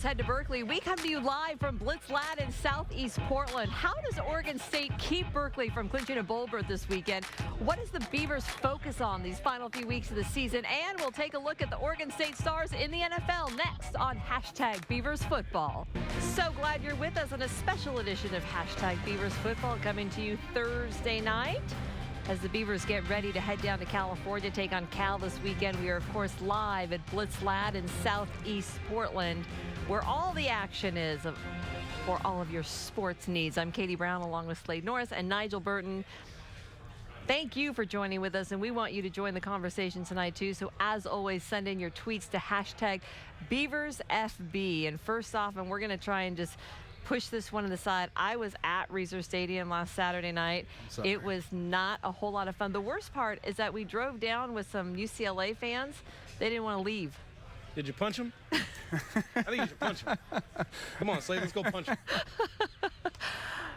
Beavers head to Berkeley. We come to you live from Blitz Lad in Southeast Portland. How does Oregon State keep Berkeley from clinching a bowl berth this weekend? What does the Beavers focus on these final few weeks of the season? And we'll take a look at the Oregon State Stars in the NFL next on Beavers Football. So glad you're with us on a special edition of Beavers Football coming to you Thursday night. As the Beavers get ready to head down to California, take on Cal this weekend. We are, of course, live at Blitz Lad in Southeast Portland, where all the action is for all of your sports needs. I'm Katie Brown, along with Slade Norris and Nigel Burton. Thank you for joining with us, and we want you to join the conversation tonight, too. So, as always, send in your tweets to #BeaversFB. And first off, and we're going to try and just push this one to the side. I was at Reser Stadium last Saturday night. It was not a whole lot of fun. The worst part is that we drove down with some UCLA fans. They didn't want to leave. Did you punch him? I think you should punch him. Come on, Slade, let's go punch him.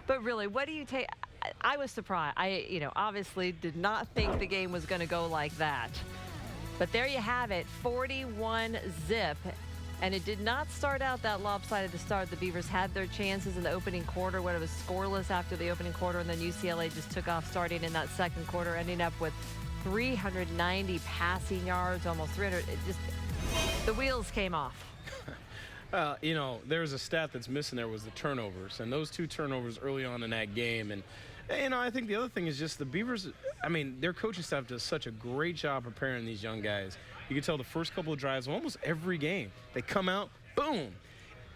But really, what do you take? I was surprised. I obviously did not think the game was going to go like that. But there you have it, 41-0. And it did not start out that lopsided to start. The Beavers had their chances in the opening quarter when it was scoreless after the opening quarter, and then UCLA just took off starting in that second quarter, ending up with 390 passing yards, almost 300. The wheels came off. There's a stat that's missing there was the turnovers, and those two turnovers early on in that game. And I think the other thing is just the Beavers, their coaching staff does such a great job preparing these young guys. You can tell the first couple of drives of almost every game, they come out, boom.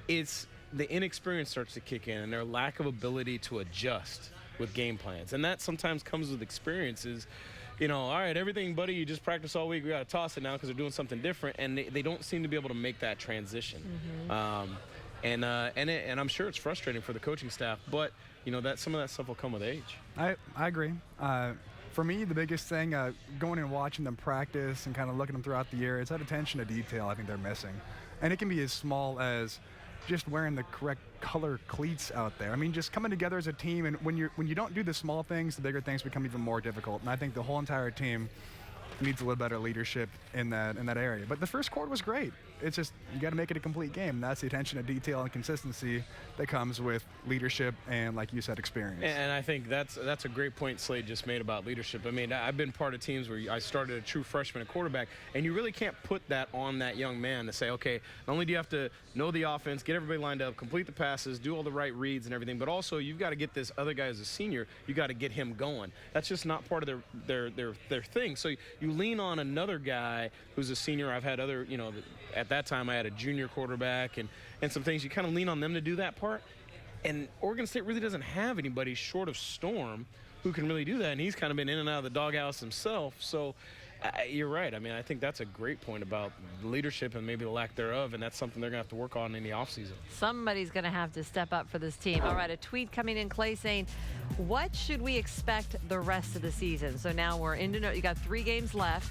It's the inexperience starts to kick in and their lack of ability to adjust with game plans. And that sometimes comes with experiences. All right, everything, buddy, you just practice all week. We got to toss it now because they're doing something different. And they don't seem to be able to make that transition. Mm-hmm. And I'm sure it's frustrating for the coaching staff, but that some of that stuff will come with age. I agree. For me, the biggest thing, going and watching them practice and kind of looking them throughout the year, is that attention to detail I think they're missing. And it can be as small as just wearing the correct color cleats out there. Just coming together as a team, and when you don't do the small things, the bigger things become even more difficult. And I think the whole entire team needs a little better leadership in that area. But the first quarter was great. It's just you got to make it a complete game. And that's the attention to detail and consistency that comes with leadership and, like you said, experience. And I think that's a great point Slade just made about leadership. I've been part of teams where I started a true freshman at quarterback, and you really can't put that on that young man to say, okay, not only do you have to know the offense, get everybody lined up, complete the passes, do all the right reads and everything, but also you've got to get this other guy as a senior, you got to get him going. That's just not part of their thing. So you lean on another guy who's a senior. I've had other, at that time I had a junior quarterback and some things. You kind of lean on them to do that part. And Oregon State really doesn't have anybody short of Storm who can really do that. And he's kind of been in and out of the doghouse himself. So you're right. I think that's a great point about leadership and maybe the lack thereof. And that's something they're going to have to work on in the offseason. Somebody's going to have to step up for this team. All right, a tweet coming in, Clay, saying, what should we expect the rest of the season? So now we're into, you got 3 games left.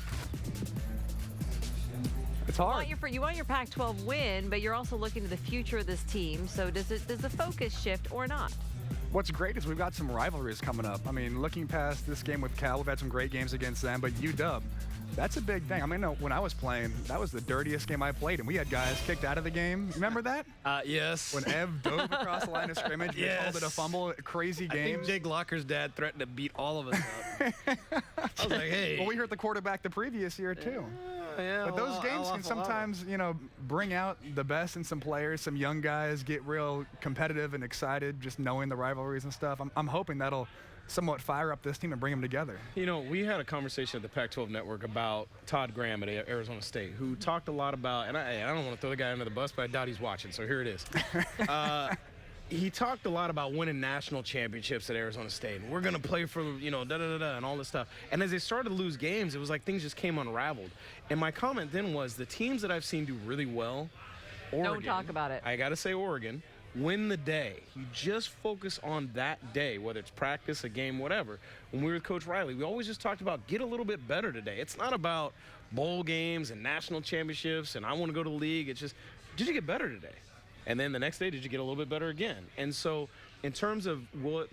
It's hard. You want your Pac-12 win, but you're also looking to the future of this team. So does the focus shift or not? What's great is we've got some rivalries coming up. Looking past this game with Cal, we've had some great games against them, but UW, that's a big thing. When I was playing, that was the dirtiest game I played, and we had guys kicked out of the game. Remember that? Yes. When Ev dove across the line of scrimmage, we called it a fumble, crazy game. I think Jake Locker's dad threatened to beat all of us up. I was like, hey. Well, we hurt the quarterback the previous year, too. Yeah, but those games can sometimes, bring out the best in some players. Some young guys get real competitive and excited just knowing the rivalries and stuff. I'm hoping that'll somewhat fire up this team and bring them together. We had a conversation at the Pac-12 Network about Todd Graham at Arizona State, who talked a lot about, and I don't want to throw the guy under the bus, but I doubt he's watching, so here it is. He talked a lot about winning national championships at Arizona State. And we're going to play for, da-da-da-da and all this stuff. And as they started to lose games, it was like things just came unraveled. And my comment then was the teams that I've seen do really well, Oregon. Don't talk about it. I got to say Oregon. Win the day. You just focus on that day, whether it's practice, a game, whatever. When we were with Coach Riley, we always just talked about get a little bit better today. It's not about bowl games and national championships and I want to go to the league. It's just, did you get better today? And then the next day, did you get a little bit better again? And so in terms of what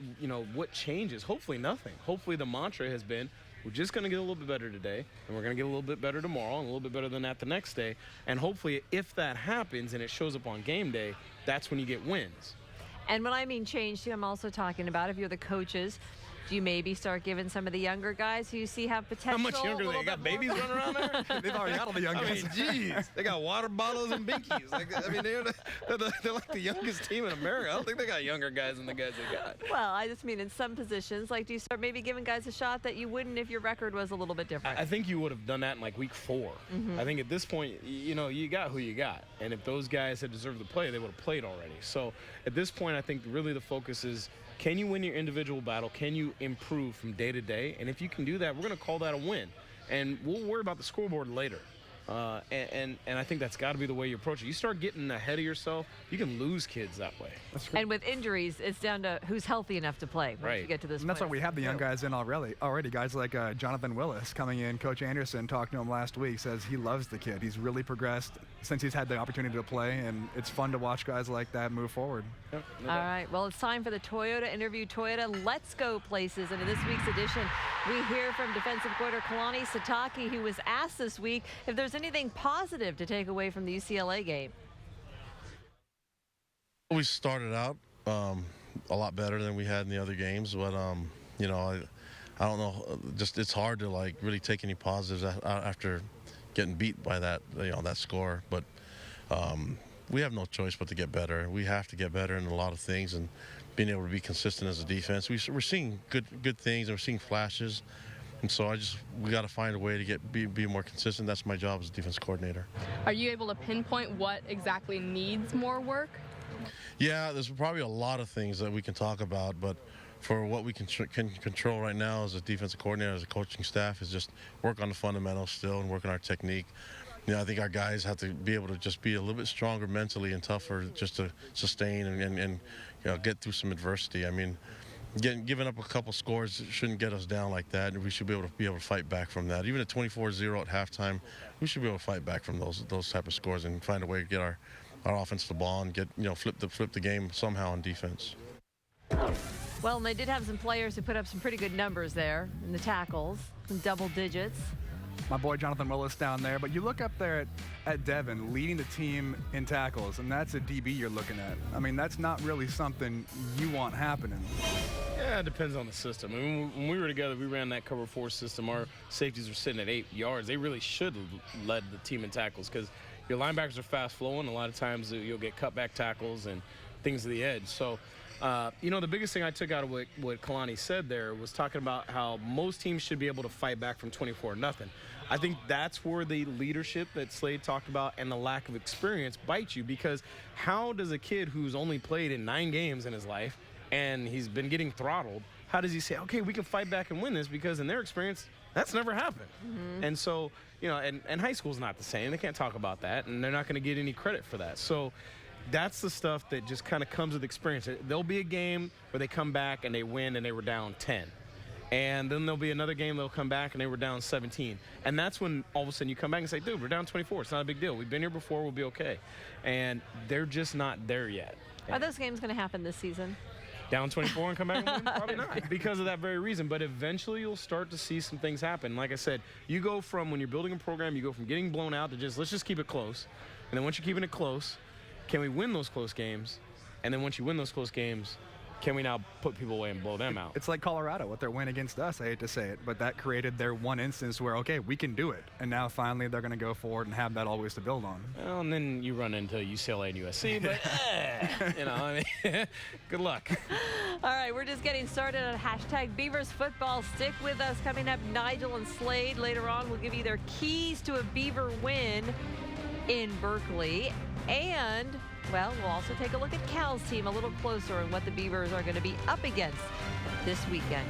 changes, hopefully nothing. Hopefully the mantra has been we're just going to get a little bit better today, and we're going to get a little bit better tomorrow, and a little bit better than that the next day. And hopefully, if that happens and it shows up on game day, that's when you get wins. And when I mean change, I'm also talking about if you're the coaches, do you maybe start giving some of the younger guys who you see have potential? How much younger they got? Babies running around there? They've already got all the young guys. I mean, geez, they got water bottles and binkies. They're like the youngest team in America. I don't think they got younger guys than the guys they got. Well, I just mean in some positions, like do you start maybe giving guys a shot that you wouldn't if your record was a little bit different? I think you would have done that in like week 4. I think at this point, you got who you got. And if those guys had deserved to play, they would have played already. So at this point, I think really the focus is, can you win your individual battle? Can you improve from day to day? And if you can do that, we're going to call that a win. And we'll worry about the scoreboard later. And I think that's got to be the way you approach it. You start getting ahead of yourself, you can lose kids that way. And with injuries, it's down to who's healthy enough to play once you get to this And that's point. why we have the young guys in already. Guys like Jonathan Willis coming in. Coach Anderson talked to him last week, says he loves the kid. He's really progressed since he's had the opportunity to play, and it's fun to watch guys like that move forward. Yep, no All doubt. right, well, it's time for the Toyota Interview Toyota. Let's go places. And in this week's edition, we hear from defensive coordinator Kalani Sitake, who was asked this week if there's anything positive to take away from the UCLA game. We started out a lot better than we had in the other games, but I don't know. Just it's hard to like really take any positives after getting beat by that that score. But we have no choice but to get better. We have to get better in a lot of things, and being able to be consistent as a defense. We're seeing good things, and we're seeing flashes. And so we got to find a way to be more consistent. That's my job as a defense coordinator. Are you able to pinpoint what exactly needs more work? Yeah, there's probably a lot of things that we can talk about, but for what we can control right now as a defensive coordinator, as a coaching staff, is just work on the fundamentals still and work on our technique. I think our guys have to be able to just be a little bit stronger mentally and tougher just to sustain and get through some adversity. I mean, giving up a couple scores shouldn't get us down like that, and we should be able to fight back from that. Even at 24-0 at halftime, we should be able to fight back from those type of scores and find a way to get our offense the ball and get flip the game somehow on defense. Well, and they did have some players who put up some pretty good numbers there in the tackles, some double digits. My boy Jonathan Willis down there, but you look up there at Devon leading the team in tackles, and that's a DB you're looking at. I mean, that's not really something you want happening. Yeah, it depends on the system. I mean, when we were together, we ran that cover 4 system. Our safeties were sitting at 8 yards. They really should have led the team in tackles because your linebackers are fast flowing. A lot of times you'll get cutback tackles and things to the edge. So, the biggest thing I took out of what Kalani said there was talking about how most teams should be able to fight back from 24-0. I think that's where the leadership that Slade talked about and the lack of experience bites you, because how does a kid who's only played in 9 games in his life and he's been getting throttled, how does he say, okay, we can fight back and win this? Because in their experience, that's never happened. And so, and high school's not the same. They can't talk about that, and they're not going to get any credit for that. So that's the stuff that just kind of comes with experience. There'll be a game where they come back and they win and they were down 10. And then there'll be another game they'll come back and they were down 17. And that's when all of a sudden you come back and say, dude, we're down 24. It's not a big deal. We've been here before. We'll be okay. And they're just not there yet. Are those games going to happen this season? Down 24 and come back and win? Probably not, because of that very reason. But eventually you'll start to see some things happen. Like I said, you go from, when you're building a program, you go from getting blown out to just, let's just keep it close. And then once you're keeping it close, can we win those close games? And then once you win those close games, can we now put people away and blow them out? It's like Colorado with their win against us. I hate to say it, but that created their one instance where, okay, we can do it. And now finally they're going to go forward and have that always to build on. Well, and then you run into UCLA and USC, but, good luck. All right, we're just getting started on hashtag Beavers football. Stick with us. Coming up, Nigel and Slade. Later on, we'll give you their keys to a Beaver win in Berkeley. And, well, we'll also take a look at Cal's team a little closer and what the Beavers are going to be up against this weekend.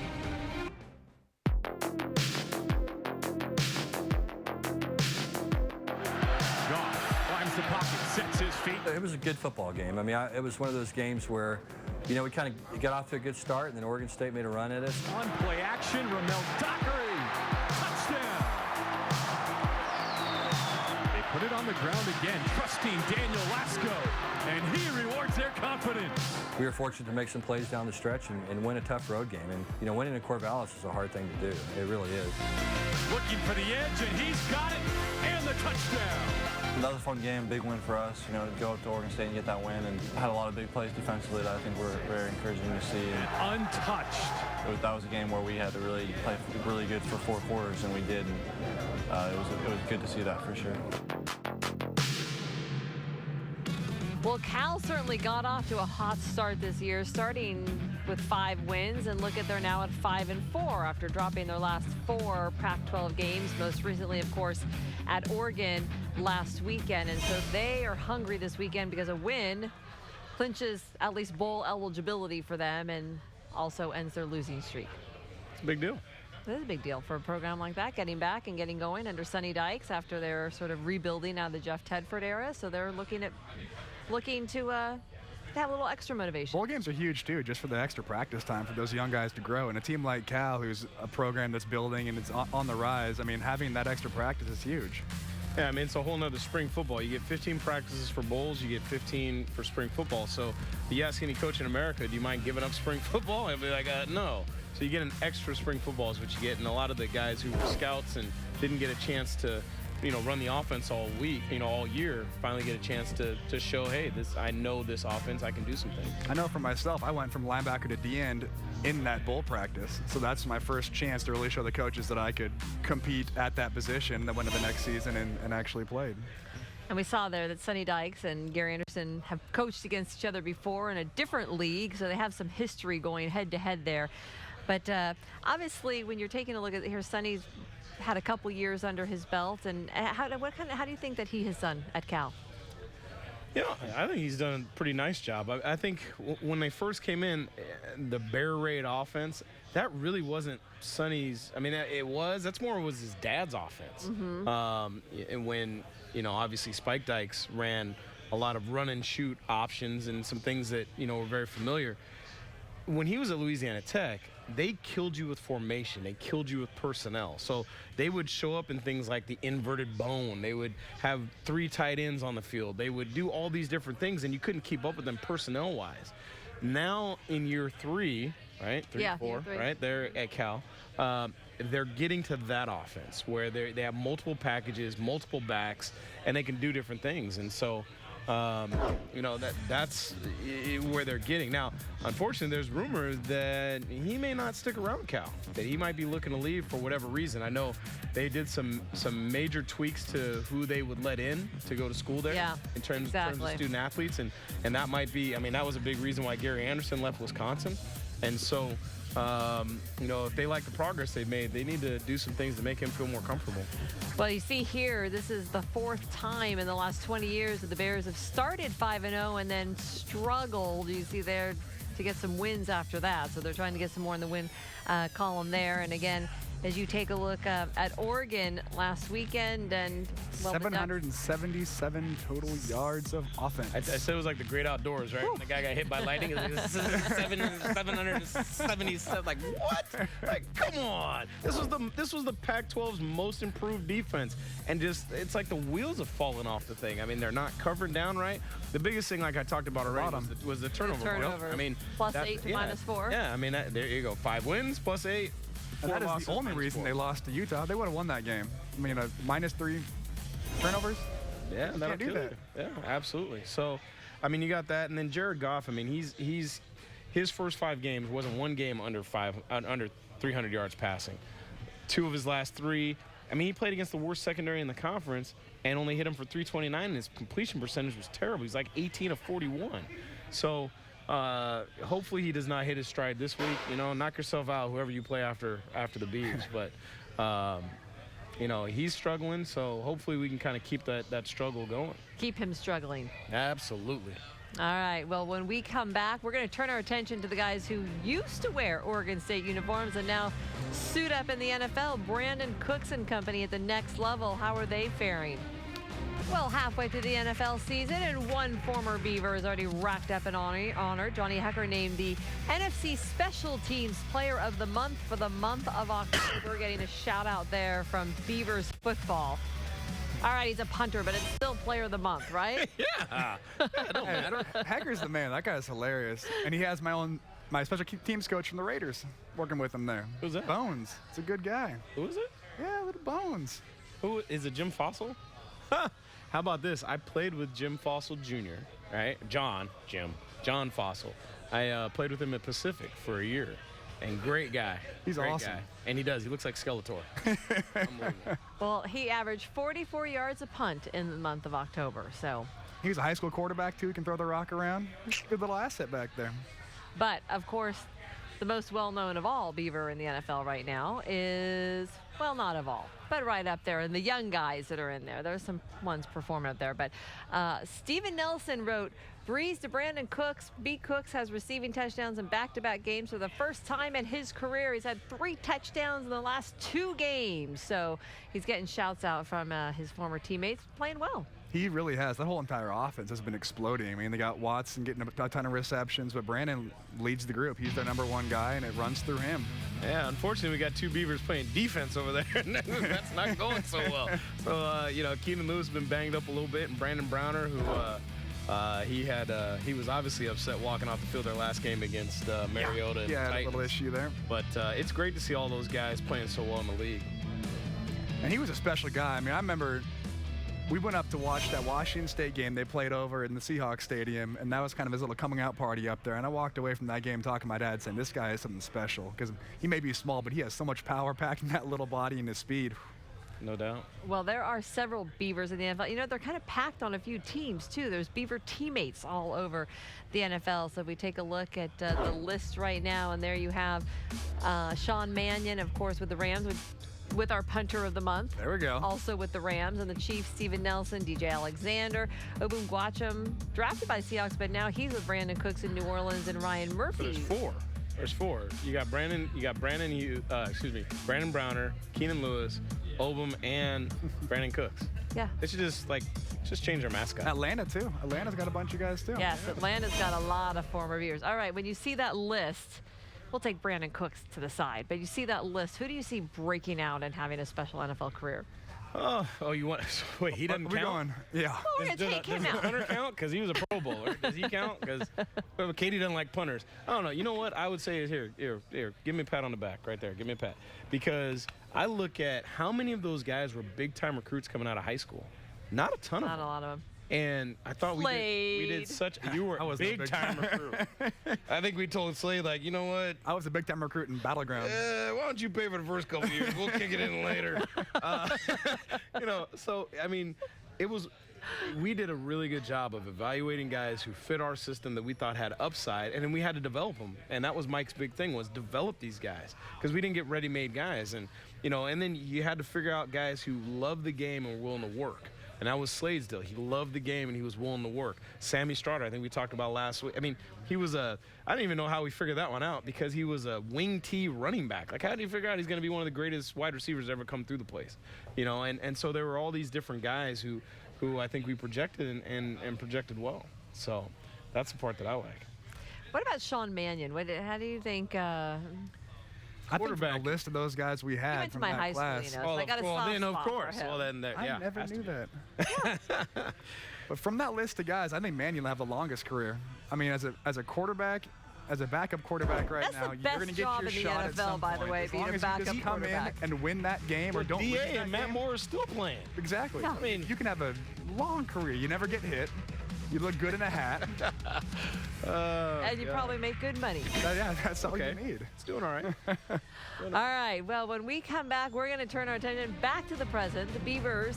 Goff climbs the pocket, sets his feet. It was a good football game. I mean, it was one of those games where, we kind of got off to a good start, and then Oregon State made a run at us. On play action, Ramel Dockery, touchdown. They put it on the ground again, trusting Daniel Lasco, and he rewards their confidence. we were fortunate to make some plays down the stretch and win a tough road game. And, you know, winning in Corvallis is a hard thing to do. It really is. Looking for the edge, and he's got it, and the touchdown. Another fun game, big win for us, you know, to go up to Oregon State and get that win, and had a lot of big plays defensively that I think were very encouraging to see. And untouched. That was a game where we had to really play really good for 4 quarters, and we did. And, it was good to see that for sure. Well, Cal certainly got off to a hot start this year, starting with 5 wins, and look at they're now at 5-4 after dropping their last 4 Pac-12 games, most recently, of course, at Oregon last weekend. And so they are hungry this weekend because a win clinches at least bowl eligibility for them and also ends their losing streak. It's a big deal. It is a big deal for a program like that, getting back and getting going under Sonny Dykes after they're sort of rebuilding out of the Jeff Tedford era. So they're looking to have a little extra motivation. Bowl games are huge too, just for the extra practice time for those young guys to grow. And a team like Cal, who's a program that's building and it's on the rise, I mean, having that extra practice is huge. Yeah, I mean, it's a whole nother spring football. You get 15 practices for bowls, you get 15 for spring football. So if you ask any coach in America, do you mind giving up spring football? I'd be like, no. So you get an extra spring football is what you get. And a lot of the guys who were scouts and didn't get a chance to, you know, run the offense all week, you know, all year, finally get a chance to show, hey, I know this offense, I can do some things. I know for myself, I went from linebacker to D-end in that bowl practice. So that's my first chance to really show the coaches that I could compete at that position, that went to the next season and actually played. And we saw there that Sonny Dykes and Gary Anderson have coached against each other before in a different league, so they have some history going head-to-head there. But obviously, when you're taking a look at here, Sonny's had a couple years under his belt, and how do you think that he has done at Cal? Yeah, I think he's done a pretty nice job. I think when they first came in, the Bear Raid offense, that really wasn't Sonny's. I mean, that's more was his dad's offense. Mm-hmm. And when, you know, obviously Spike Dykes ran a lot of run and shoot options and some things that, you know, were very familiar. When he was at Louisiana Tech, they killed you with formation. They killed you with personnel. So they would show up in things like the inverted bone. They would have 3 tight ends on the field. They would do all these different things, and you couldn't keep up with them personnel-wise. Now in year 3, right? 3, 4, right? They're at Cal. They're getting to that offense where they have multiple packages, multiple backs, and they can do different things. And so, you know, that's where they're getting. Now, unfortunately, there's rumors that he may not stick around Cal, that he might be looking to leave for whatever reason. I know they did some major tweaks to who they would let in to go to school there in terms of student athletes, and that might be, I mean, that was a big reason why Gary Anderson left Wisconsin. And so, you know, if they like the progress they've made, they need to do some things to make him feel more comfortable. Well, you see here, this is the 4th time in the last 20 years that the Bears have started 5-0 and then struggled, you see there, to get some wins after that. So they're trying to get some more in the win column there. And again, as you take a look at Oregon last weekend, and 777 total yards of offense. I said it was like the great outdoors, right? When the guy got hit by lightning. It was like 777. Like, what? Like, come on. This was the Pac-12's most improved defense, and just it's like the wheels have fallen off the thing. I mean, they're not covering down right. The biggest thing, like I talked about already, was the turnover. I mean, +8 to -4. Yeah, I mean, there you go. 5 wins +8. And that is the only reason they lost to Utah. They would have won that game. I mean, -3 turnovers. Yeah, that'll do that. Yeah, absolutely. So, I mean, you got that, and then Jared Goff. I mean, he's his first 5 games wasn't one game under 300 yards passing. 2 of his last 3. I mean, he played against the worst secondary in the conference and only hit him for 329, and his completion percentage was terrible. He's like 18 of 41. So. Hopefully he does not hit his stride this week. You know, knock yourself out, whoever you play after the Beavs. But, you know, he's struggling, so hopefully we can kind of keep that struggle going. Keep him struggling. Absolutely. All right, well, when we come back, we're going to turn our attention to the guys who used to wear Oregon State uniforms and now suit up in the NFL. Brandon Cooks and company at the next level. How are they faring? Well, halfway through the NFL season, and one former Beaver is already racked up in honor. Johnny Hecker named the NFC Special Teams Player of the Month for the month of October, getting a shout out there from Beavers football. All right, he's a punter, but it's still player of the month, right? Yeah. It don't matter. Hecker's the man. That guy's hilarious. And he has my special teams coach from the Raiders working with him there. Who's that? Bones. It's a good guy. Who is it? Yeah, little Bones. Who is it? Jim Fossil? Huh. How about this? I played with Jim Fossil Jr., right? John Fossil. I played with him at Pacific for a year. And great guy. He's great awesome. Guy. And he does. He looks like Skeletor. Unbelievable. Well, he averaged 44 yards a punt in the month of October, so. He was a high school quarterback, too. He can throw the rock around. Good little asset back there. But, of course, the most well-known of all Beaver in the NFL right now is, well, not of all, but right up there, and the young guys that are in there. There's some ones performing up there. But Steven Nelson wrote, Breeze to Brandon Cooks. B. Cooks has receiving touchdowns in back-to-back games for the first time in his career. He's had 3 touchdowns in the last 2 games. So he's getting shouts out from his former teammates, playing well. He really has. That whole entire offense has been exploding. I mean, they got Watson getting a ton of receptions, but Brandon leads the group. He's their #1 guy, and it runs through him. Yeah, unfortunately, we got 2 Beavers playing defense over there, and that's not going so well. So, Keenan Lewis has been banged up a little bit, and Brandon Browner, who he was obviously upset walking off the field their last game against Mariota and Yeah, Titans. a little issue there. But it's great to see all those guys playing so well in the league. And he was a special guy. I mean, I remember we went up to watch that Washington State game they played over in the Seahawks Stadium, and that was kind of his little coming out party up there. And I walked away from that game talking to my dad saying, this guy is something special, because he may be small, but he has so much power packed in that little body and his speed. No doubt. Well, there are several Beavers in the NFL. You know, they're kind of packed on a few teams, too. There's Beaver teammates all over the NFL. So if we take a look at the list right now, and there you have Sean Mannion, of course, with the Rams, with our punter of the month. There we go. Also with the Rams, and the Chiefs, Steven Nelson, DJ Alexander, Obum Gwacham, drafted by Seahawks, but now he's with Brandon Cooks in New Orleans, and Ryan Murphy. But there's four. You got Brandon Browner, Keenan Lewis, Obum, and Brandon Cooks. Yeah. They should just change their mascot. Atlanta, too. Atlanta's got a bunch of guys, too. Yes, Atlanta's got a lot of former Beavers. All right, when you see that list, we'll take Brandon Cooks to the side, but you see that list, who do you see breaking out and having a special NFL career? Oh, you want? Wait, he doesn't We're count. going, yeah. Oh, we're going to take him Does out. Punter count? Because he was a Pro Bowler. Does he count? Because Katie doesn't like punters. I don't know. You know what I would say is here. Give me a pat on the back right there. Give me a pat. Because I look at how many of those guys were big-time recruits coming out of high school. Not a ton of them. Not a lot of them. And I thought we did such. You were a big-time recruit. I think we told Slade, like, you know what? I was a big-time recruit in Battleground. Why don't you pay for the first couple years? We'll kick it in later. So, I mean, we did a really good job of evaluating guys who fit our system that we thought had upside, and then we had to develop them. And that was Mike's big thing, was develop these guys, because we didn't get ready-made guys. And, and then you had to figure out guys who love the game and were willing to work. And that was Slade's deal. He loved the game, and he was willing to work. Sammy Strotter, I think we talked about last week. I mean, I don't even know how we figured that one out, because he was a wing T running back. Like, how do you figure out he's going to be one of the greatest wide receivers to ever come through the place? And so there were all these different guys who I think we projected and projected well. So that's the part that I like. What about Sean Mannion? How do you think? I think from the list of those guys we He had went to from my that high class. school, so I got a soft spot for him. Well, then, I never knew that. But from that list of guys, I think Mannion will have the longest career. I mean, as a quarterback, as a backup quarterback right That's now, the you're best going to job get your in the shot at NFL, some by the point. way, As being long a as backup you just come in quarterback. and win that game, or don't lose DA that and Matt game. Moore is still playing. Exactly. Yeah. I mean, you can have a long career. You never get hit. You look good in a hat. And you probably make good money. Yeah, that's all Okay. you need. It's doing all right. All right. Well, when we come back, we're going to turn our attention back to the present, the Beavers,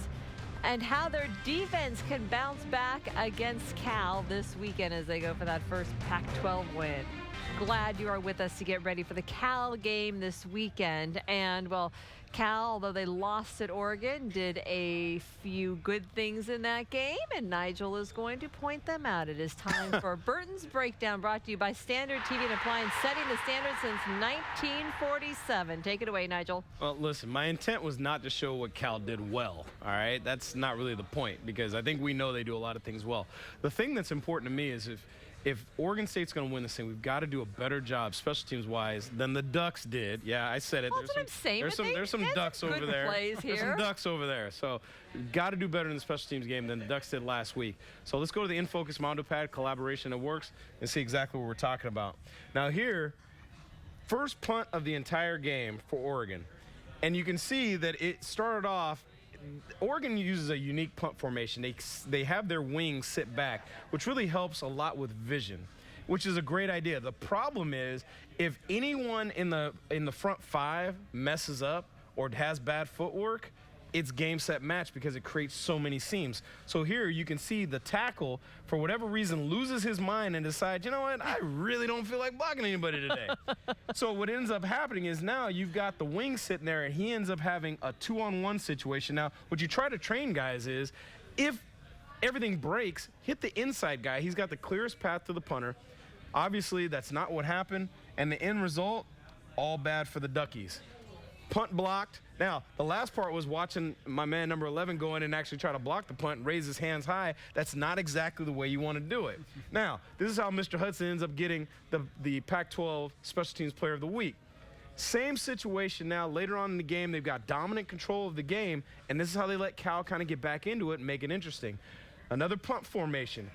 and how their defense can bounce back against Cal this weekend as they go for that first Pac-12 win. Glad you are with us to get ready for the Cal game this weekend. And, well, Cal, although they lost at Oregon, did a few good things in that game, and Nigel is going to point them out. It is time for Burton's Breakdown, brought to you by Standard TV and Appliance, setting the standard since 1947. Take it away, Nigel. Well, listen, my intent was not to show what Cal did well, all right? That's not really the point, because I think we know they do a lot of things well. The thing that's important to me is if Oregon State's going to win this thing, we've got to do a better job, special teams wise, than the Ducks did. Yeah, I said it. Well, that's what I'm saying. There's some ducks over there. There's some ducks over there. So, got to do better in the special teams game than the Ducks did last week. So let's go to the In Focus Mondo Pad collaboration that works and see exactly what we're talking about. Now here, first punt of the entire game for Oregon, and you can see that it started off. Oregon uses a unique punt formation. They have their wings sit back, which really helps a lot with vision, which is a great idea. The problem is if anyone in the front five messes up or has bad footwork, it's game, set, match because it creates so many seams. So here you can see the tackle, for whatever reason, loses his mind and decides, you know what, I really don't feel like blocking anybody today. So what ends up happening is now you've got the wing sitting there and he ends up having a 2-on-1 situation. Now, what you try to train guys is if everything breaks, hit the inside guy. He's got the clearest path to the punter. Obviously, that's not what happened. And the end result, all bad for the Duckies. Punt blocked. Now, the last part was watching my man number 11 go in and actually try to block the punt and raise his hands high. That's not exactly the way you want to do it. Now, this is how Mr. Hudson ends up getting the Pac-12 Special Teams Player of the Week. Same situation now. Later on in the game, they've got dominant control of the game, and this is how they let Cal kind of get back into it and make it interesting. Another punt formation.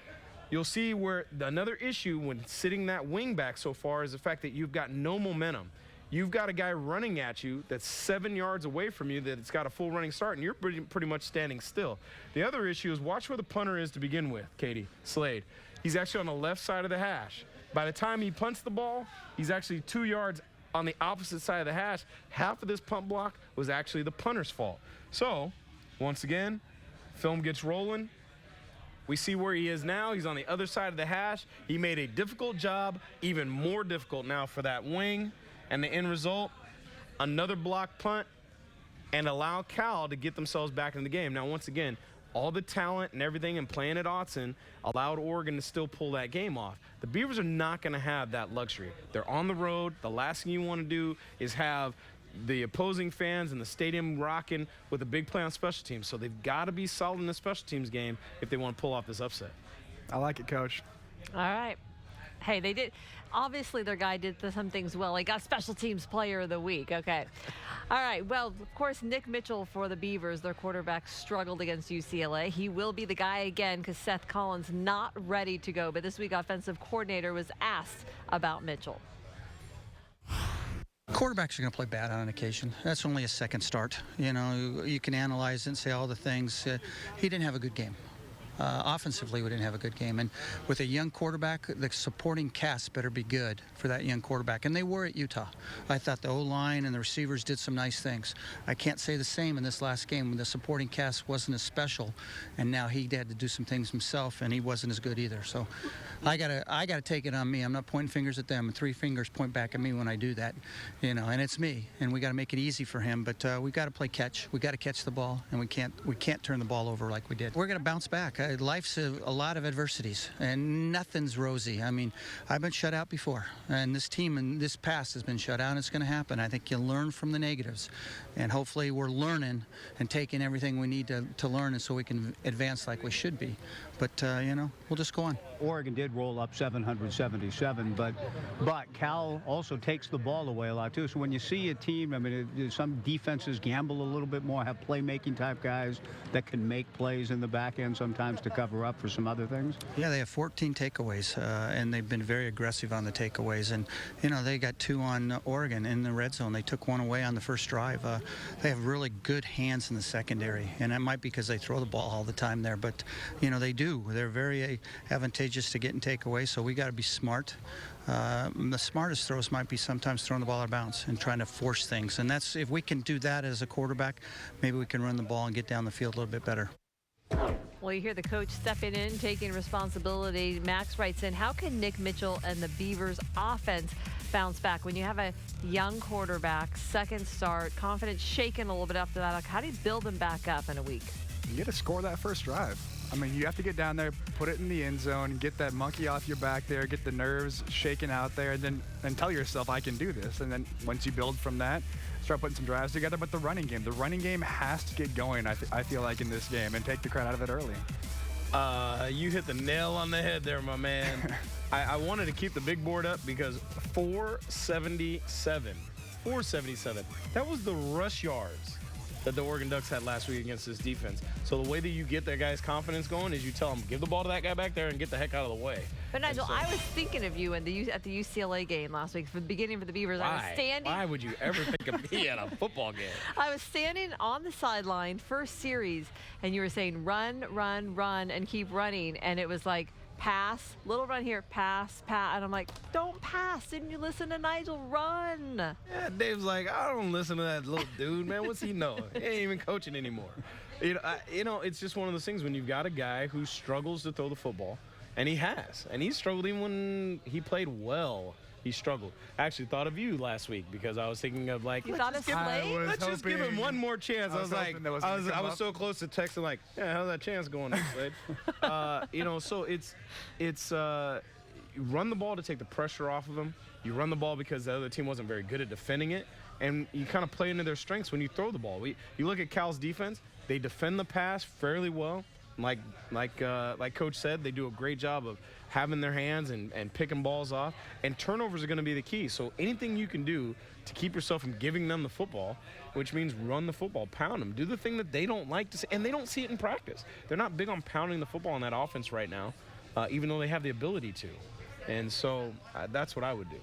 You'll see where another issue when sitting that wing back so far is the fact that you've got no momentum. You've got a guy running at you that's 7 yards away from you that's got a full running start, and you're pretty much standing still. The other issue is watch where the punter is to begin with, Katie Slade. He's actually on the left side of the hash. By the time he punts the ball, he's actually 2 yards on the opposite side of the hash. Half of this punt block was actually the punter's fault. So, once again, film gets rolling. We see where he is now. He's on the other side of the hash. He made a difficult job, even more difficult now for that wing. And the end result, another block punt, and allow Cal to get themselves back in the game. Now, once again, all the talent and everything and playing at Autzen allowed Oregon to still pull that game off. The Beavers are not going to have that luxury. They're on the road. The last thing you want to do is have the opposing fans in the stadium rocking with a big play on special teams. So they've got to be solid in the special teams game if they want to pull off this upset. I like it, Coach. All right. Hey, they did. Obviously, their guy did some things well. He got Special Teams Player of the Week. Okay. All right. Well, of course, Nick Mitchell for the Beavers, their quarterback, struggled against UCLA. He will be the guy again because Seth Collins not ready to go. But this week, offensive coordinator was asked about Mitchell. Quarterbacks are going to play bad on occasion. That's only a second start. You know, you can analyze and say all the things. He didn't have a good game. Offensively, we didn't have a good game. And with a young quarterback, the supporting cast better be good for that young quarterback. And they were at Utah. I thought the O-line and the receivers did some nice things. I can't say the same in this last game when the supporting cast wasn't as special. And now he had to do some things himself, and he wasn't as good either. So I gotta take it on me. I'm not pointing fingers at them. And 3 fingers point back at me when I do that. You know, and it's me. And we got to make it easy for him. But we got to play catch. We got to catch the ball, and we can't turn the ball over like we did. We're going to bounce back. Life's a lot of adversities, and nothing's rosy. I mean, I've been shut out before, and this team in this past has been shut out, and it's going to happen. I think you learn from the negatives, and hopefully we're learning and taking everything we need to learn, and so we can advance like we should be. But, you know, we'll just go on. Oregon did roll up 777, but Cal also takes the ball away a lot, too. So when you see a team, I mean, some defenses gamble a little bit more, have playmaking type guys that can make plays in the back end sometimes to cover up for some other things. Yeah, they have 14 takeaways, and they've been very aggressive on the takeaways. And, you know, they got 2 on Oregon in the red zone. They took 1 away on the first drive. They have really good hands in the secondary, and that might be because they throw the ball all the time there. But, you know, they do. They're very advantageous to getting takeaways, so we got to be smart. The smartest throws might be sometimes throwing the ball out of bounds and trying to force things. And that's, if we can do that as a quarterback, maybe we can run the ball and get down the field a little bit better. Well, you hear the coach stepping in, taking responsibility. Max writes in, how can Nick Mitchell and the Beavers offense bounce back when you have a young quarterback, second start, confidence shaken a little bit after that? Like, how do you build them back up in a week? You got to score that first drive. I mean, you have to get down there, put it in the end zone, get that monkey off your back there, get the nerves shaken out there, and then tell yourself, I can do this. And then once you build from that, start putting some drives together. But the running game has to get going, I feel like, in this game, and take the crowd out of it early. You hit the nail on the head there, my man. I wanted to keep the big board up because 477. 477. That was the rush yards that the Oregon Ducks had last week against this defense. So the way that you get that guy's confidence going is you tell him, give the ball to that guy back there and get the heck out of the way. But Nigel, I was thinking of you at the UCLA game last week, for the beginning for the Beavers. Why? I was standing. Why would you ever think of me at a football game? I was standing on the sideline, first series, and you were saying run, run, run, and keep running. And it was like, pass, little run here, pass, pass. And I'm like, don't pass. Didn't you listen to Nigel? Run. Yeah, Dave's like, I don't listen to that little dude, man. What's he know? He ain't even coaching anymore. It's just one of those things when you've got a guy who struggles to throw the football, and he has. And he struggled even when he played well. He struggled. I actually thought of you last week because I was thinking of like, let's just give him one more chance. I was like, I was so close to texting like, yeah, how's that chance going, Slade? So it's you run the ball to take the pressure off of him. You run the ball because the other team wasn't very good at defending it, and you kind of play into their strengths when you throw the ball. You look at Cal's defense; they defend the pass fairly well. Like Coach said, they do a great job of having their hands and picking balls off. And turnovers are going to be the key. So anything you can do to keep yourself from giving them the football, which means run the football, pound them, do the thing that they don't like to see, and they don't see it in practice. They're not big on pounding the football in that offense right now, even though they have the ability to. And so that's what I would do.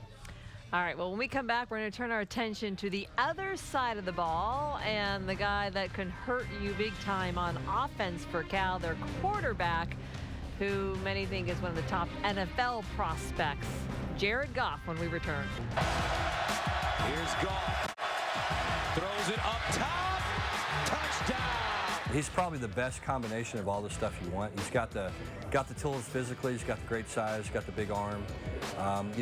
All right, well, when we come back, we're going to turn our attention to the other side of the ball and the guy that can hurt you big time on offense for Cal, their quarterback, who many think is one of the top NFL prospects, Jared Goff, when we return. Here's Goff. Throws it up top. Touchdown. He's probably the best combination of all the stuff you want. He's got the tools physically. He's got the great size. He's got the big arm.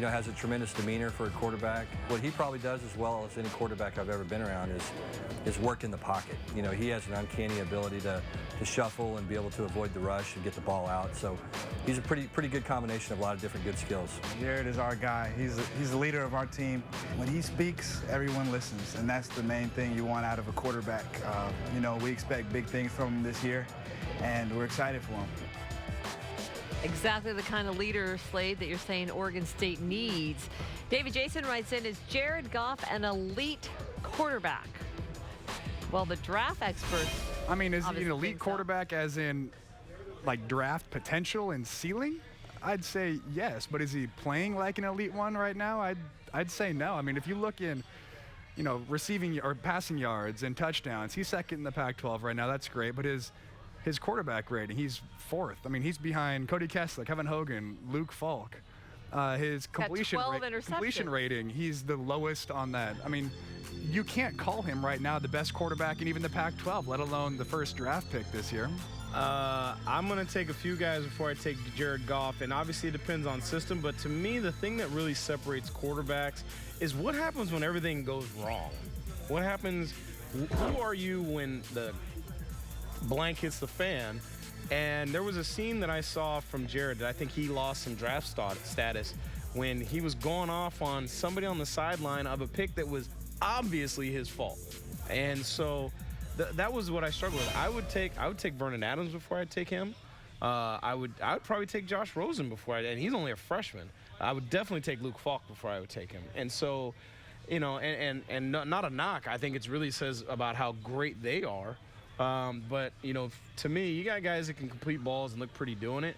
Has a tremendous demeanor for a quarterback. What he probably does as well as any quarterback I've ever been around is work in the pocket. He has an uncanny ability to shuffle and be able to avoid the rush and get the ball out. So he's a pretty good combination of a lot of different good skills. Jared is our guy. He's the leader of our team. When he speaks, everyone listens, and that's the main thing you want out of a quarterback. We expect big things from him this year, and we're excited for him. Exactly the kind of leader, Slade, that you're saying Oregon State needs. David Jason writes in, is Jared Goff an elite quarterback? Well, the draft experts. I mean, is he an elite quarterback as in like draft potential and ceiling? I'd say yes, but is he playing like an elite one right now? I'd say no. I mean, if you look in, receiving or passing yards and touchdowns, he's second in the Pac-12 right now. That's great, but his quarterback rating, he's fourth. I mean, he's behind Cody Kessler, Kevin Hogan, Luke Falk. His completion rating, he's the lowest on that. I mean, you can't call him right now the best quarterback in even the Pac-12, let alone the first draft pick this year. I'm going to take a few guys before I take Jared Goff, and obviously it depends on system, but to me, the thing that really separates quarterbacks is what happens when everything goes wrong. What happens, who are you when the blank hits the fan? And there was a scene that I saw from Jared that I think he lost some draft status when he was going off on somebody on the sideline of a pick that was obviously his fault. And so that was what I struggled with. I would take Vernon Adams before I'd take him. I would probably take Josh Rosen before and he's only a freshman. I would definitely take Luke Falk before I would take him. And so, and not a knock. I think it really says about how great they are. But to me, you got guys that can complete balls and look pretty doing it.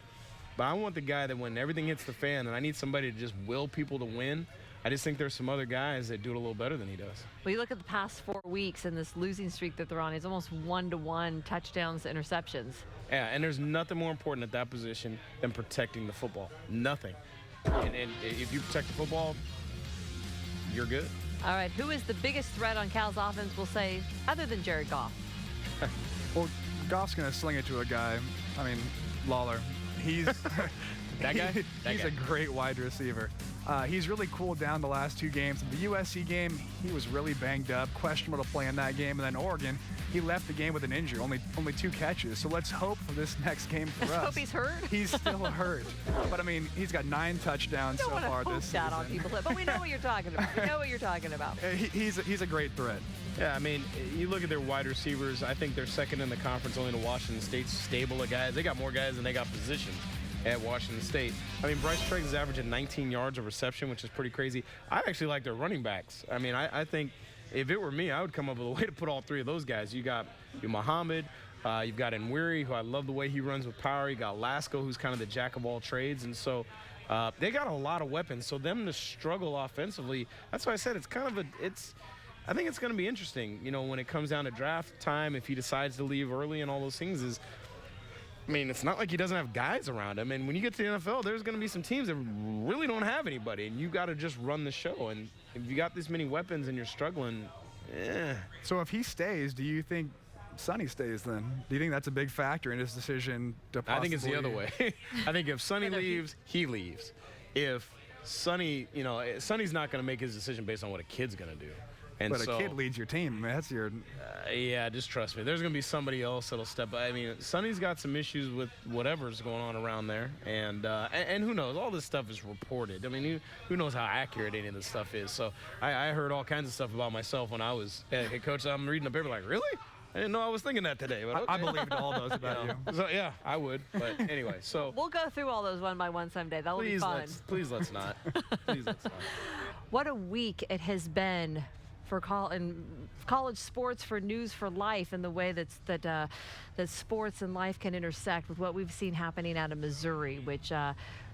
But I want the guy that when everything hits the fan and I need somebody to just will people to win, I just think there's some other guys that do it a little better than he does. Well, you look at the past 4 weeks and this losing streak that they're on, it's almost 1-to-1 touchdowns to interceptions. Yeah, and there's nothing more important at that position than protecting the football. Nothing. And if you protect the football, you're good. All right, who is the biggest threat on Cal's offense, we'll say, other than Jared Goff? Well, Goff's going to sling it to a guy. I mean, Lawler. He's that guy? He's a great wide receiver. He's really cooled down the last 2 games. The USC game, he was really banged up, questionable to play in that game. And then Oregon, he left the game with an injury, only 2 catches. So let's hope for this next game for us. Hope he's hurt. He's still hurt. But I mean, he's got 9 touchdowns so far this season. Don't want to hope that on people, but we know what you're talking about. We know what you're talking about. He's a great threat. Yeah, I mean, you look at their wide receivers. I think they're second in the conference only to Washington State's stable of guys. They got more guys than they got positions at Washington State. I mean, Bryce Treggs is averaging 19 yards of reception, which is pretty crazy. I actually like their running backs. I mean, I think if it were me, I would come up with a way to put all 3 of those guys. You got Muhammad, you've got Nwiri, who I love the way he runs with power. You got Lasco, who's kind of the jack of all trades. And so they got a lot of weapons. So them to struggle offensively, that's why I said it's kind of I think it's going to be interesting, you know, when it comes down to draft time, if he decides to leave early and all those things. I mean, it's not like he doesn't have guys around him. And when you get to the NFL, there's going to be some teams that really don't have anybody, and you got to just run the show. And if you got this many weapons and you're struggling, So if he stays, do you think Sonny stays then? Do you think that's a big factor in his decision to possibly... I think it's the other way. I think if Sonny leaves, he leaves. If Sonny, you know, Sonny's not going to make his decision based on what a kid's going to do. And but a kid leads your team. I mean, that's your... yeah, just trust me. There's going to be somebody else that'll step up. I mean, Sonny's got some issues with whatever's going on around there. And who knows? All this stuff is reported. I mean, who knows how accurate any of this stuff is. So I heard all kinds of stuff about myself when I was hey, Coach, I'm reading the paper like, really? I didn't know I was thinking that today. But okay. I believed all those about you. So, yeah, I would. But anyway, so... We'll go through all those one by one someday. That'll be fun. Please let's not. Please let's not. What a week it has been for college sports, for News for Life, and the way that sports and life can intersect with what we've seen happening out of Missouri, which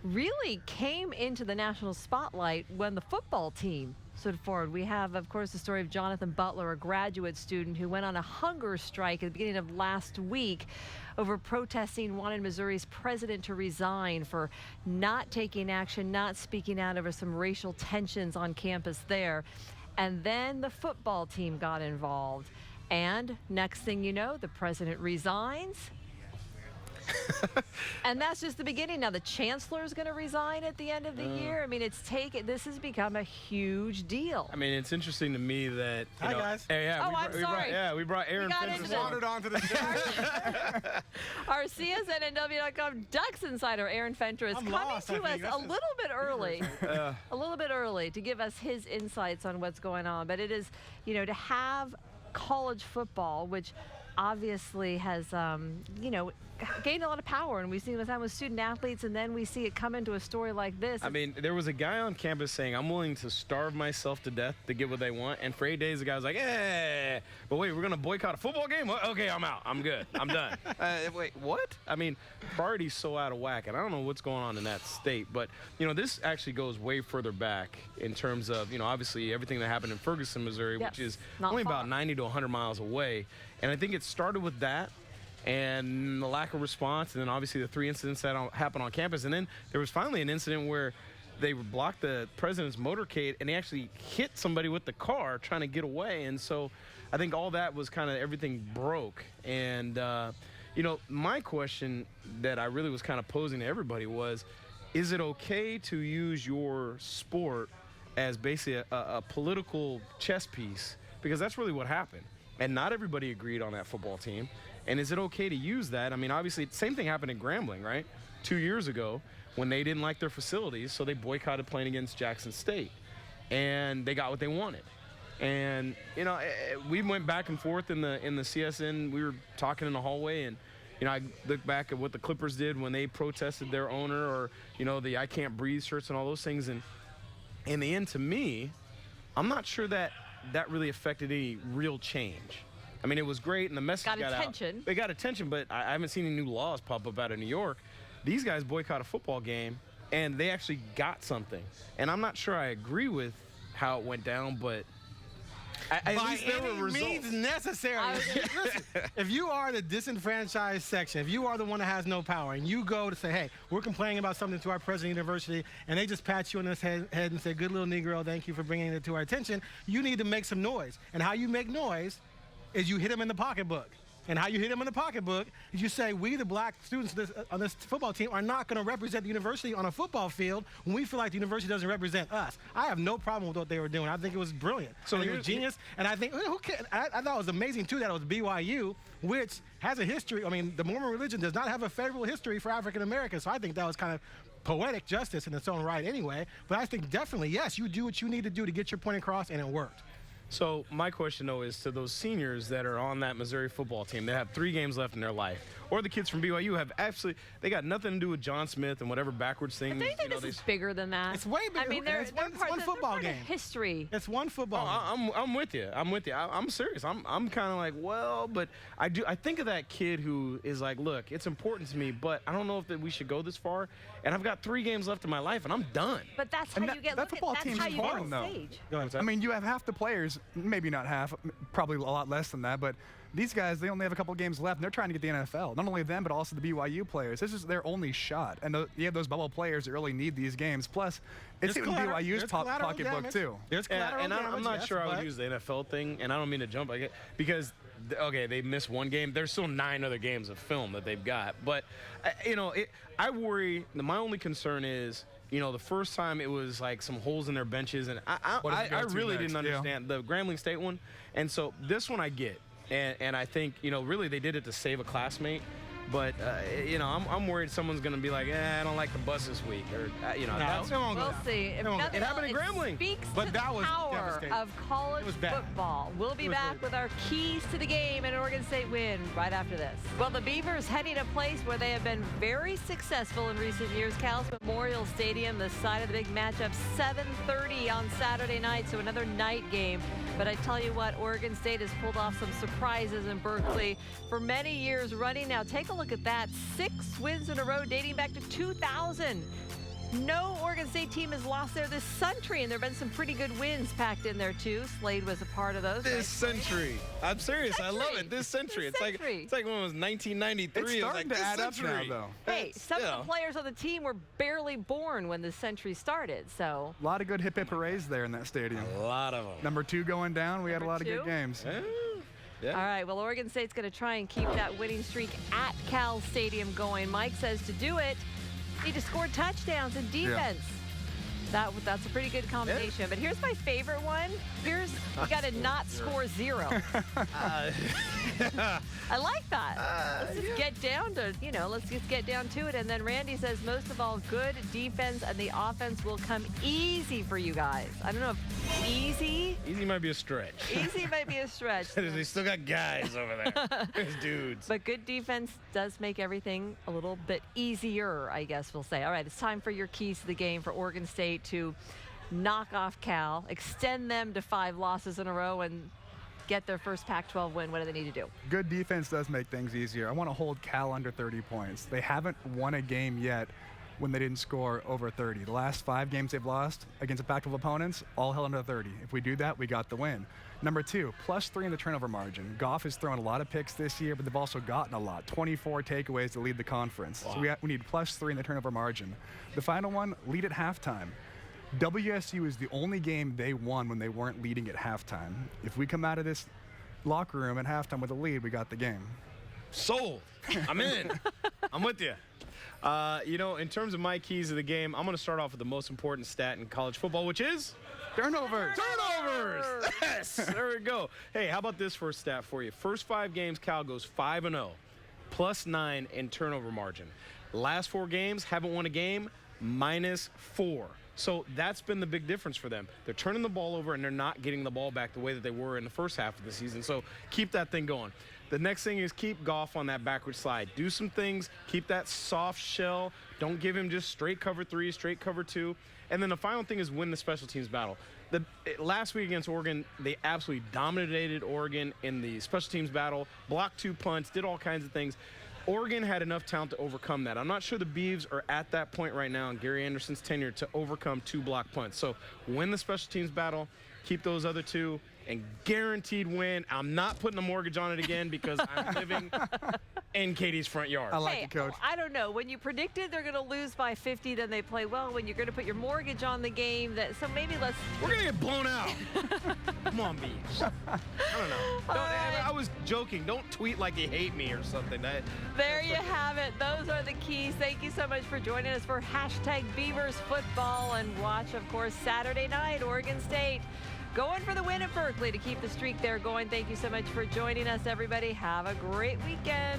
really came into the national spotlight when the football team stood forward. We have, of course, the story of Jonathan Butler, a graduate student who went on a hunger strike at the beginning of last week over protesting, wanted Missouri's president to resign for not taking action, not speaking out over some racial tensions on campus there. And then the football team got involved. And next thing you know, the president resigns. And that's just the beginning. Now the chancellor is going to resign at the end of the year. I mean, this has become a huge deal. I mean, it's interesting to me that hi guys. I'm sorry. We brought Aaron Fentress. Wandered onto the show. Our CSNNW.com Ducks insider Aaron Fentress coming to us a little bit early to give us his insights on what's going on. But it is, you know, to have college football, which obviously has, gained a lot of power, and we've seen what's happened with student athletes, and then we see it come into a story like this. I mean, there was a guy on campus saying, I'm willing to starve myself to death to get what they want, and for 8 days the guy was like, hey, but wait, we're going to boycott a football game? Okay, I'm out. I'm good. I'm done. Wait, what? I mean, priority's so out of whack, and I don't know what's going on in that state, but, you know, this actually goes way further back in terms of, you know, obviously everything that happened in Ferguson, Missouri, which is only about 90 to 100 miles away, and I think it started with that, and the lack of response, and then obviously the 3 incidents that happened on campus. And then there was finally an incident where they blocked the president's motorcade, and he actually hit somebody with the car trying to get away. And so I think all that was kind of everything broke. And, you know, my question that I really was kind of posing to everybody was, is it okay to use your sport as basically a political chess piece? Because that's really what happened. And not everybody agreed on that football team. And is it okay to use that? I mean, obviously, same thing happened in Grambling, right? 2 years ago when they didn't like their facilities, so they boycotted playing against Jackson State. And they got what they wanted. And, you know, we went back and forth in the CSN. We were talking in the hallway, and, you know, I look back at what the Clippers did when they protested their owner, or, you know, the I Can't Breathe shirts and all those things. And in the end, to me, I'm not sure that really affected any real change. I mean, it was great, and the message got attention. They got attention, but I haven't seen any new laws pop up out of New York. These guys boycott a football game, and they actually got something. And I'm not sure I agree with how it went down, but at least there were results. Means necessary. Listen, if you are the disenfranchised section, if you are the one that has no power, and you go to say, hey, we're complaining about something to our president of the university, and they just pat you on the head and say, good little Negro, thank you for bringing it to our attention, you need to make some noise. And how you make noise is you hit them in the pocketbook. And how you hit them in the pocketbook is you say, we, the black students on this football team, are not going to represent the university on a football field when we feel like the university doesn't represent us. I have no problem with what they were doing. I think it was brilliant. So it was genius. And I think, I thought it was amazing, too, that it was BYU, which has a history. I mean, the Mormon religion does not have a federal history for African Americans. So I think that was kind of poetic justice in its own right anyway. But I think definitely, yes, you do what you need to do to get your point across, and it worked. So my question, though, is to those seniors that are on that Missouri football team that have 3 games left in their life, or the kids from BYU have absolutely, they got nothing to do with John Smith and whatever backwards thing. But do you think this is bigger than that? It's way bigger. I mean, it's one football game. History. It's one football game. I'm with you. I'm serious. I'm kind of like, well, but I think of that kid who is like, look, it's important to me, but I don't know if we should go this far. And I've got 3 games left in my life, and I'm done. But that's how you get. That football team's important, though. Go ahead, I mean, you have half the players, maybe not half, probably a lot less than that, but these guys, they only have a couple games left, and they're trying to get the NFL. Not only them, but also the BYU players. This is their only shot. And you have those bubble players that really need these games. Plus, it's in BYU's pocketbook, too. There's collateral and damage, I'm not sure I would use the NFL thing, and I don't mean to jump like it, because, okay, they missed 1 game. There's still 9 other games of film that they've got. But, I worry, my only concern is, the first time it was like some holes in their benches, and I really didn't understand the Grambling State one. And so this one I get. And I think, really they did it to save a classmate. But, I'm worried someone's going to be like, I don't like the bus this week. Or, We'll see. It happened in Grambling. Speaks but to that the was power of college football. We'll be back with our keys to the game and an Oregon State win right after this. Well, the Beavers heading a place where they have been very successful in recent years. Cal's Memorial Stadium, the site of the big matchup, 7:30 on Saturday night, so another night game. But I tell you what, Oregon State has pulled off some surprises in Berkeley for many years running now. Take a look at that. 6 wins in a row dating back to 2000. No Oregon State team has lost there this century, and there have been some pretty good wins packed in there, too. Slade was a part of those. This century. I'm serious. I love it. This century. It's like when it was 1993. It's starting to add up now, though. Hey, some of the players on the team were barely born when this century started, so. A lot of good hip hoorays there in that stadium. A lot of them. Number 2 going down. We had a lot of good games. Yeah. All right, well, Oregon State's going to try and keep that winning streak at Cal Stadium going. Mike says to do it, you need to score touchdowns and defense. That's a pretty good combination. Yeah. But here's my favorite one. You got to not score 0. I like that. Let's just get down to, let's just get down to it. And then Randy says, most of all, good defense and the offense will come easy for you guys. I don't know if easy. Easy might be a stretch. Easy might be a stretch. They still got guys over there. There's dudes. But good defense does make everything a little bit easier, I guess we'll say. All right, it's time for your keys to the game for Oregon State to knock off Cal, extend them to 5 losses in a row, and get their first Pac-12 win. What do they need to do? Good defense does make things easier. I want to hold Cal under 30 points. They haven't won a game yet when they didn't score over 30. The last 5 games they've lost against the Pac-12 opponents, all held under 30. If we do that, we got the win. Number 2, +3 in the turnover margin. Goff has thrown a lot of picks this year, but they've also gotten a lot. 24 takeaways to lead the conference. Wow. So we need +3 in the turnover margin. The final one, lead at halftime. WSU is the only game they won when they weren't leading at halftime. If we come out of this locker room at halftime with a lead, we got the game. Sold. I'm in. I'm with you. In terms of my keys of the game, I'm going to start off with the most important stat in college football, which is turnovers. Yes. There we go. Hey, how about this first stat for you? First 5 games, Cal goes 5-0, +9 in turnover margin. Last 4 games, haven't won a game, -4. So that's been the big difference for them. They're turning the ball over, and they're not getting the ball back the way that they were in the first half of the season. So keep that thing going. The next thing is keep Goff on that backward slide. Do some things. Keep that soft shell. Don't give him just straight cover 3, straight cover 2. And then the final thing is win the special teams battle. Last week against Oregon, they absolutely dominated Oregon in the special teams battle, blocked 2 punts, did all kinds of things. Oregon had enough talent to overcome that. I'm not sure the Beavs are at that point right now in Gary Anderson's tenure to overcome 2 block punts. So win the special teams battle, keep those other 2, and guaranteed win. I'm not putting a mortgage on it again because I'm living in Katie's front yard. I like it, Coach. I don't know. When you predicted they're going to lose by 50, then they play well. When you're going to put your mortgage on the game, so maybe let's. We're going to get blown out. Come on, Beavs. I don't know. I was joking. Don't tweet like you hate me or something. There you have it. Those are the keys. Thank you so much for joining us for #Beavers Football. And watch, of course, Saturday night, Oregon State going for the win at Berkeley to keep the streak there going. Thank you so much for joining us, everybody. Have a great weekend.